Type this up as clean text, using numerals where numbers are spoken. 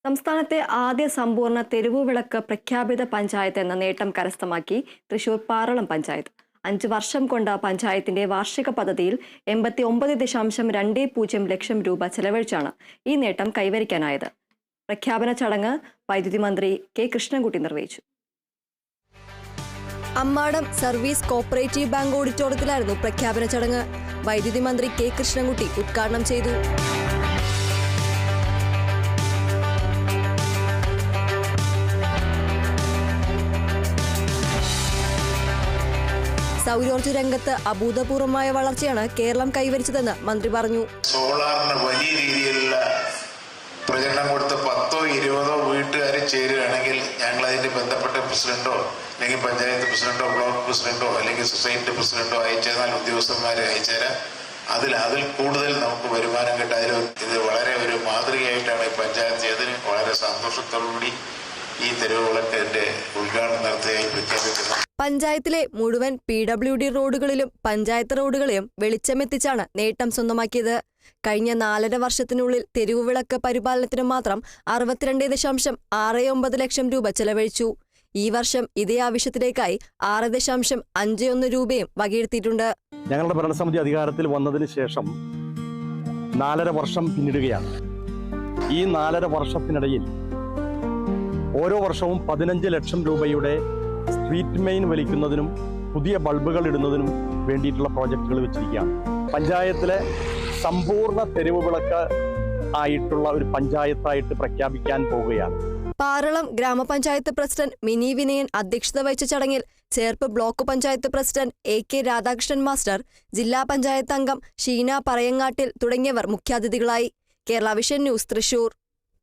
സംസ്ഥാനത്തെ ആദ്യ സമ്പൂർണ്ണ തെരുവുവിളക്ക് പ്രഖ്യാപിത പഞ്ചായത്ത് എന്ന നേട്ടം കരസ്ഥമാക്കി തൃശൂർ പാറളം പഞ്ചായത്ത്. 5 വർഷം കൊണ്ട് പഞ്ചായത്തിന്റെ വാർഷിക പദ്ധതിയിൽ 89.20 ലക്ഷം രൂപ ചെലവഴിച്ചാണ് ഈ നേട്ടം കൈവരിക്കാനായത്. പ്രഖ്യാപന ചടങ്ങ് വൈദ്യുതി മന്ത്രി കെ കൃഷ്ണൻകുട്ടി നിർവഹിച്ചു. അമ്മാടം സർവീസ് കോപ്പറേറ്റീവ് ബാങ്ക് ഓഡിറ്റോറിയത്തിലായിരുന്നു പ്രഖ്യാപന ചടങ്ങ്. വൈദ്യുതി മന്ത്രി കെ കൃഷ്ണൻകുട്ടി ഉദ്ഘാടനം ചെയ്തു. സൗരോർജ്ജ രംഗത്ത് അഭൂതപൂർവമായ വളർച്ചയാണ് കേരളം കൈവരിച്ചതെന്ന് മന്ത്രി പറഞ്ഞു. സോളാറിന് വലിയ രീതിയിലുള്ള പ്രചരണം കൊടുത്ത് 10-20 വീട്ടുകാർ ചേരുകയാണെങ്കിൽ ഞങ്ങൾ അതിന്റെ ബന്ധപ്പെട്ട പ്രസിഡന്റോ അല്ലെങ്കിൽ പഞ്ചായത്ത് പ്രസിഡന്റോ ബ്ലോക്ക് പ്രസിഡന്റോ അല്ലെങ്കിൽ സൊസൈറ്റി പ്രസിഡന്റോ അയച്ചാൽ ഉദ്യോഗസ്ഥന്മാരെ അയച്ചുതരാം. അതിൽ കൂടുതൽ നമുക്ക് വരുമാനം കിട്ടാനും ഇത് വളരെ ഒരു മാതൃകയായിട്ടാണ് ഈ പഞ്ചായത്ത് ചെയ്തതിന് വളരെ സന്തോഷത്തോടുകൂടി ഈ തെരുവുവിളക്കിന്റെ ഉദ്ഘാടനം നടത്തിയായി പ്രഖ്യാപിക്കുന്നത്. പഞ്ചായത്തിലെ മുഴുവൻ PWD റോഡുകളിലും പഞ്ചായത്ത് റോഡുകളെയും വെളിച്ചമെത്തിച്ചാണ് നേട്ടം സ്വന്തമാക്കിയത്. കഴിഞ്ഞ 4.5 വർഷത്തിനുള്ളിൽ തെരുവുവിളക്ക് പരിപാലനത്തിന് മാത്രം 62.69 ലക്ഷം രൂപ ചെലവഴിച്ചു. ഈ വർഷം ഇതേ ആവശ്യത്തിലേക്കായി 6.51 രൂപയും വകയിരുത്തിയിട്ടുണ്ട്. ഞങ്ങളുടെ ഭരണസമിതി അധികാരത്തിൽ വന്നതിന് ശേഷം 4.5 വർഷം പിന്നിടുകയാണ്. ഈ 4.5 വർഷത്തിനിടയിൽ ഓരോ വർഷവും 15 ലക്ഷം രൂപയുടെ സ്ട്രീറ്റ് മെയിൻ വലിക്കുന്നതിനും പുതിയ ബൾബുകൾ ഇടുന്നതിനും വേണ്ടിയിട്ടുള്ള പ്രോജക്റ്റുകൾ വെച്ചിരിക്കുകയാണ്. പഞ്ചായത്തിലെ സമ്പൂർണ്ണ തെരുവ് വിളക്ക് ആയിട്ടുള്ള ഒരു പഞ്ചായത്തായിട്ട് പ്രഖ്യാപിക്കാൻ പോവുകയാണ്. പാറളം ഗ്രാമപഞ്ചായത്ത് പ്രസിഡന്റ് മിനി വിനയൻ അധ്യക്ഷത വഹിച്ച ചടങ്ങിൽ Cherpu block panchayat president AK Radhakrishnan master, ജില്ലാ പഞ്ചായത്ത് അംഗം ഷീന പറയങ്ങാട്ടിൽ തുടങ്ങിയവർ മുഖ്യാതിഥികളായി. Kerala vision news, Thrissur.